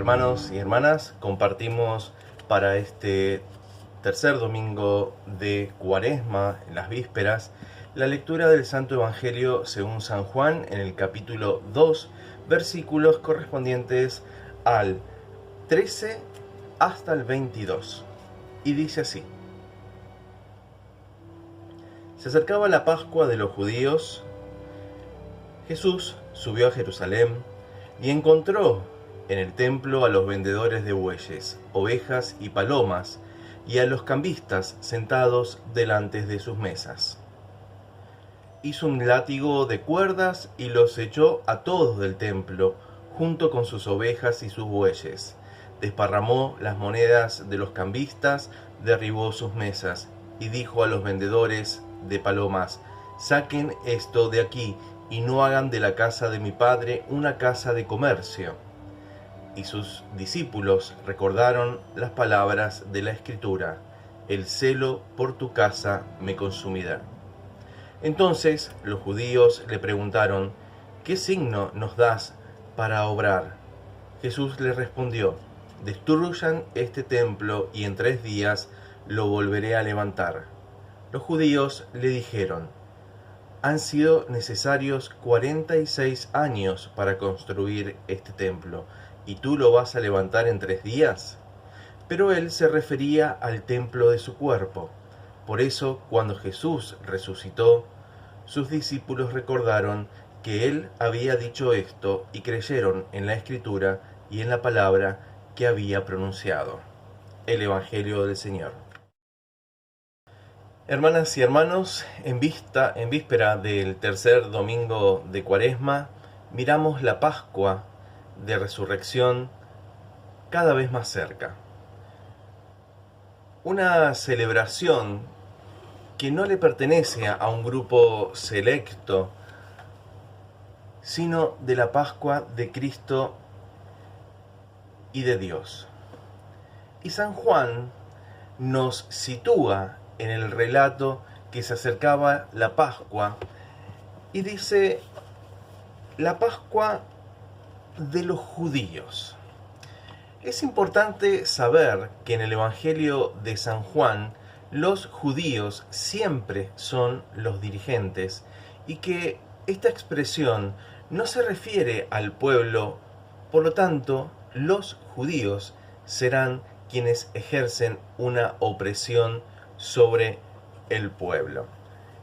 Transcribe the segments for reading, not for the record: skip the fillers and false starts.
hermanos y hermanas, compartimos para este tercer domingo de Cuaresma, en las vísperas, la lectura del Santo Evangelio según San Juan en el capítulo 2, versículos correspondientes al 13 hasta el 22. Y dice así: Se acercaba la Pascua de los judíos. Jesús subió a Jerusalén y encontró en el templo a los vendedores de bueyes, ovejas y palomas, y a los cambistas sentados delante de sus mesas. Hizo un látigo de cuerdas y los echó a todos del templo, junto con sus ovejas y sus bueyes. Desparramó las monedas de los cambistas, derribó sus mesas, y dijo a los vendedores de palomas: Saquen esto de aquí, y no hagan de la casa de mi Padre una casa de comercio. Y sus discípulos recordaron las palabras de la Escritura: El celo por tu casa me consumirá. Entonces los judíos le preguntaron: ¿Qué signo nos das para obrar? Jesús les respondió: Destruyan este templo y en 3 días lo volveré a levantar. Los judíos le dijeron: Han sido necesarios 46 años para construir este templo, ¿y tú lo vas a levantar en 3 días? Pero él se refería al templo de su cuerpo. Por eso, cuando Jesús resucitó, sus discípulos recordaron que él había dicho esto y creyeron en la Escritura y en la palabra que había pronunciado. El Evangelio del Señor. Hermanas y hermanos, en víspera del tercer domingo de Cuaresma, miramos la Pascua de Resurrección cada vez más cerca. Una celebración que no le pertenece a un grupo selecto, sino de la Pascua de Cristo y de Dios. Y San Juan nos sitúa en el relato que se acercaba la Pascua y dice: la Pascua de los judíos. Es importante saber que en el Evangelio de San Juan los judíos siempre son los dirigentes y que esta expresión no se refiere al pueblo, por lo tanto los judíos serán quienes ejercen una opresión sobre el pueblo.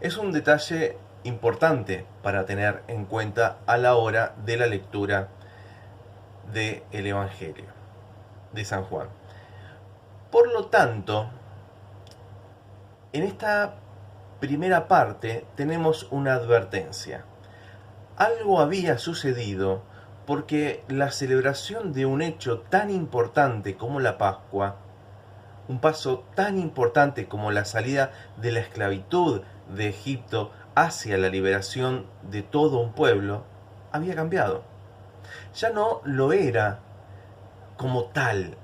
Es un detalle importante para tener en cuenta a la hora de la lectura del Evangelio de San Juan. Por lo tanto, en esta primera parte tenemos una advertencia. Algo había sucedido porque la celebración de un hecho tan importante como la Pascua, un paso tan importante como la salida de la esclavitud de Egipto hacia la liberación de todo un pueblo, había cambiado. Ya no lo era como tal.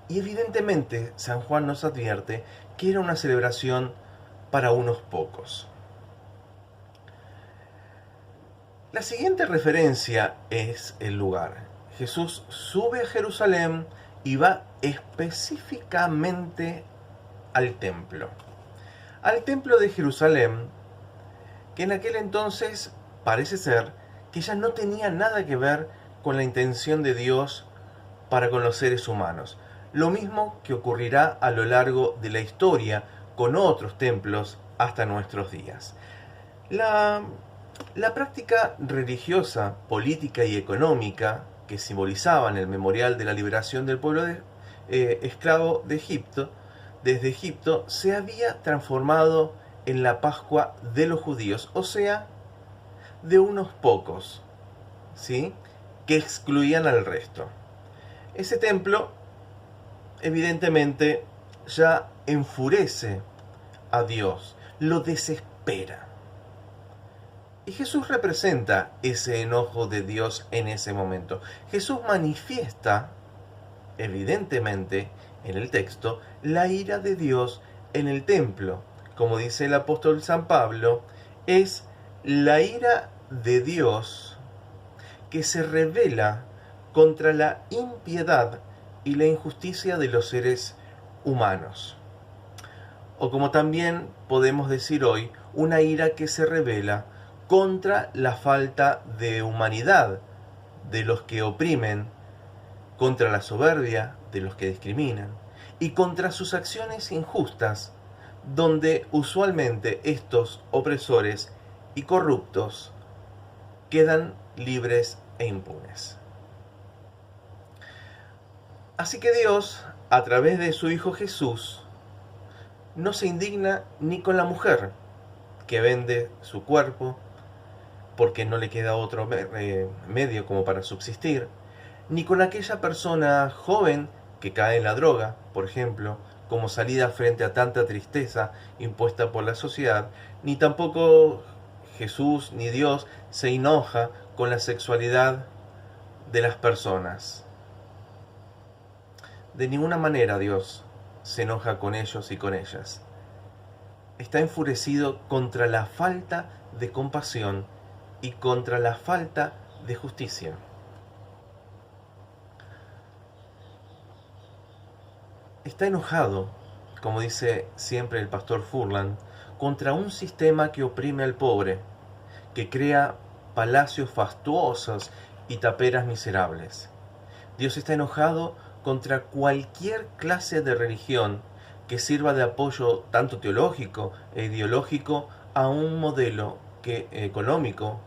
Y evidentemente San Juan nos advierte que era una celebración para unos pocos. La siguiente referencia es el lugar. Jesús sube a Jerusalén y va específicamente al templo. Al templo de Jerusalén, que en aquel entonces parece ser que ya no tenía nada que ver con la intención de Dios para con los seres humanos. Lo mismo que ocurrirá a lo largo de la historia con otros templos hasta nuestros días. La práctica religiosa, política y económica que simbolizaban el memorial de la liberación del pueblo esclavo de Egipto, desde Egipto, se había transformado en la Pascua de los judíos, o sea, de unos pocos, ¿sí?, que excluían al resto. Ese templo, evidentemente, ya enfurece a Dios, lo desespera. Y Jesús representa ese enojo de Dios en ese momento. Jesús manifiesta, evidentemente, en el texto, la ira de Dios en el templo. Como dice el apóstol San Pablo, es la ira de Dios que se revela contra la impiedad y la injusticia de los seres humanos. O como también podemos decir hoy, una ira que se revela contra la falta de humanidad de los que oprimen, contra la soberbia de los que discriminan y contra sus acciones injustas, donde usualmente estos opresores y corruptos quedan libres e impunes. Así que Dios, a través de su Hijo Jesús, no se indigna ni con la mujer que vende su cuerpo porque no le queda otro medio como para subsistir, ni con aquella persona joven que cae en la droga, por ejemplo, como salida frente a tanta tristeza impuesta por la sociedad, ni tampoco Jesús ni Dios se enoja con la sexualidad de las personas. De ninguna manera Dios se enoja con ellos y con ellas. Está enfurecido contra la falta de compasión y contra la falta de justicia. Está enojado, como dice siempre el pastor Furlan, contra un sistema que oprime al pobre, que crea palacios fastuosos y taperas miserables. Dios está enojado contra cualquier clase de religión que sirva de apoyo tanto teológico e ideológico a un modelo económico,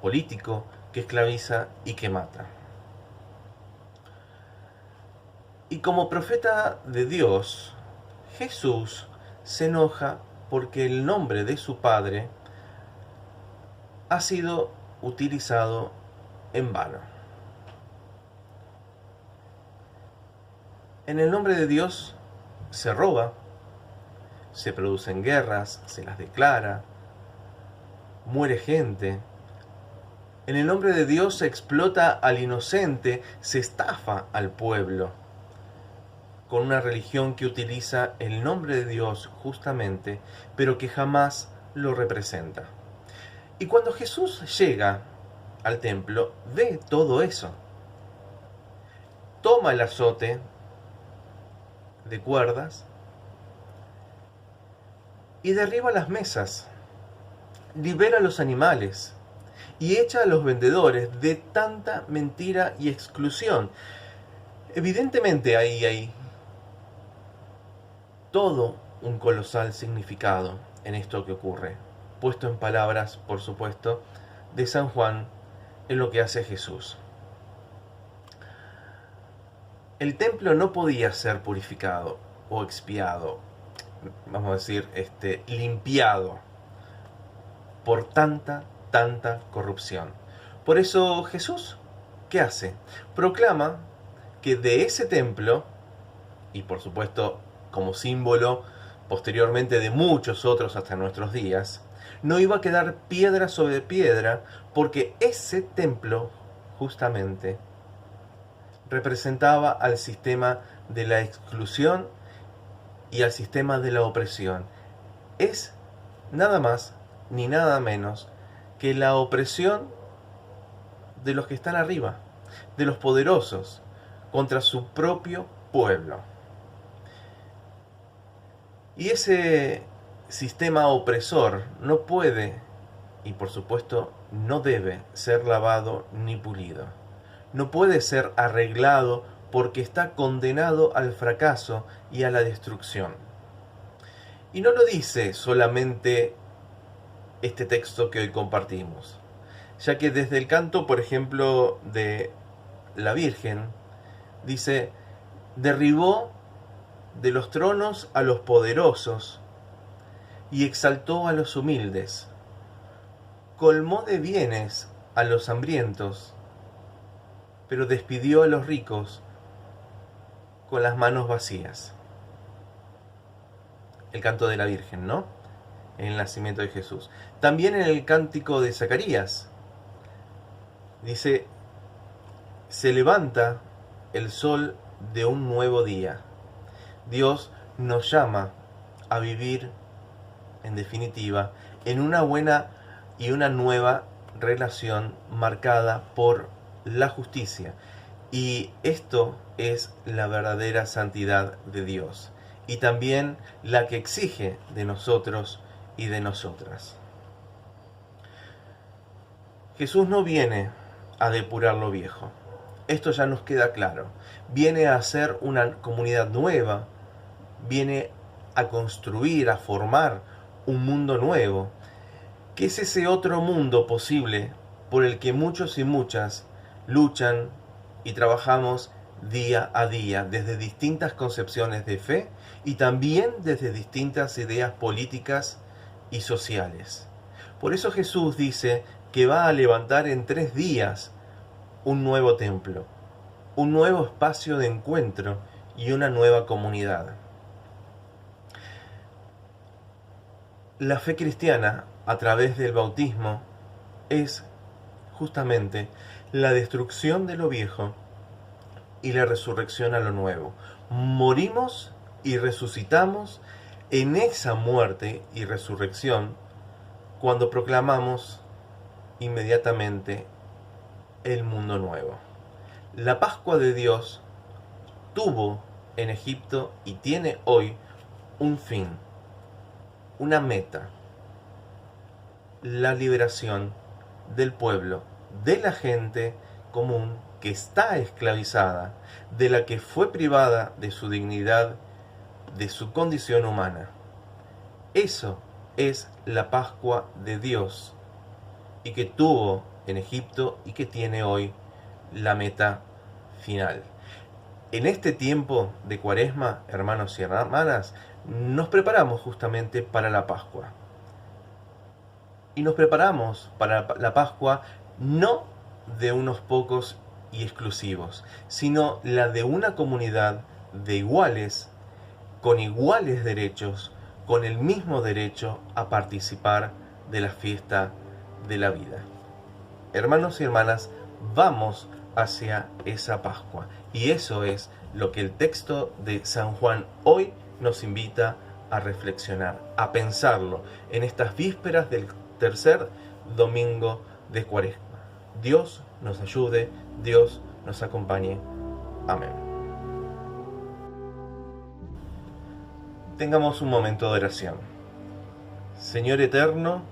político, que esclaviza y que mata. Y como profeta de Dios, Jesús se enoja porque el nombre de su Padre ha sido utilizado en vano. En el nombre de Dios se roba, se producen guerras, se las declara, muere gente. En el nombre de Dios se explota al inocente, se estafa al pueblo, con una religión que utiliza el nombre de Dios justamente, pero que jamás lo representa. Y cuando Jesús llega al templo, ve todo eso. Toma el azote de cuerdas y derriba las mesas, libera a los animales y echa a los vendedores de tanta mentira y exclusión. Evidentemente ahí hay todo un colosal significado en esto que ocurre, puesto en palabras, por supuesto, de San Juan en lo que hace Jesús. El templo no podía ser purificado o expiado, vamos a decir, limpiado por tanta corrupción. Por eso Jesús, ¿qué hace? Proclama que de ese templo, y por supuesto como símbolo posteriormente de muchos otros hasta nuestros días, no iba a quedar piedra sobre piedra, porque ese templo justamente representaba al sistema de la exclusión y al sistema de la opresión. Es nada más ni nada menos que la opresión de los que están arriba, de los poderosos, contra su propio pueblo. Y ese sistema opresor no puede, y por supuesto no debe, ser lavado ni pulido. No puede ser arreglado porque está condenado al fracaso y a la destrucción. Y no lo dice solamente este texto que hoy compartimos, ya que desde el canto, por ejemplo, de la Virgen, dice: derribó de los tronos a los poderosos y exaltó a los humildes, colmó de bienes a los hambrientos, pero despidió a los ricos con las manos vacías. El canto de la Virgen, ¿no? En el nacimiento de Jesús. También en el cántico de Zacarías dice: se levanta el sol de un nuevo día. Dios nos llama a vivir, en definitiva, en una buena y una nueva relación marcada por la justicia, Y esto es la verdadera santidad de Dios, y también la que exige de nosotros y de nosotras. Jesús no viene a depurar lo viejo, esto ya nos queda claro. Viene a hacer una comunidad nueva, viene a construir, a formar un mundo nuevo, que es ese otro mundo posible por el que muchos y muchas luchan y trabajamos día a día, desde distintas concepciones de fe y también desde distintas ideas políticas y sociales. Por eso Jesús dice que va a levantar en 3 días un nuevo templo, un nuevo espacio de encuentro y una nueva comunidad. La fe cristiana, a través del bautismo, es justamente la destrucción de lo viejo y la resurrección a lo nuevo. Morimos y resucitamos en esa muerte y resurrección cuando proclamamos inmediatamente el mundo nuevo. La Pascua de Dios tuvo en Egipto y tiene hoy un fin, una meta: la liberación del pueblo, de la gente común que está esclavizada, de la que fue privada de su dignidad, de su condición humana. Eso es la Pascua de Dios, y que tuvo en Egipto y que tiene hoy la meta final. En este tiempo de Cuaresma, hermanos y hermanas, nos preparamos justamente para la Pascua. Y nos preparamos para la Pascua no de unos pocos y exclusivos, sino la de una comunidad de iguales, con iguales derechos, con el mismo derecho a participar de la fiesta de la vida. Hermanos y hermanas, vamos hacia esa Pascua. Y eso es lo que el texto de San Juan hoy nos invita a reflexionar, a pensarlo en estas vísperas del tercer domingo de Cuaresma. Dios nos ayude, Dios nos acompañe. Amén. Tengamos un momento de oración. Señor eterno,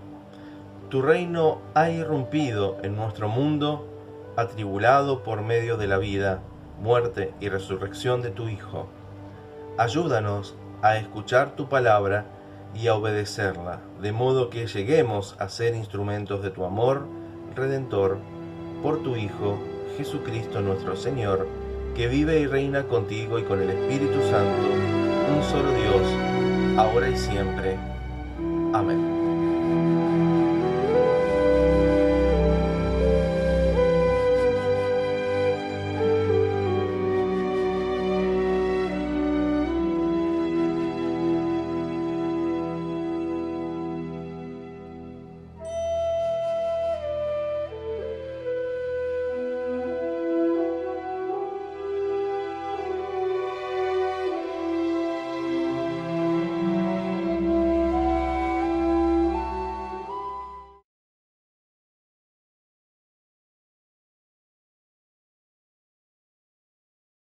tu reino ha irrumpido en nuestro mundo, atribulado por medio de la vida, muerte y resurrección de tu Hijo. Ayúdanos a escuchar tu palabra y a obedecerla, de modo que lleguemos a ser instrumentos de tu amor redentor, por tu Hijo, Jesucristo nuestro Señor, que vive y reina contigo y con el Espíritu Santo, un solo Dios, ahora y siempre. Amén.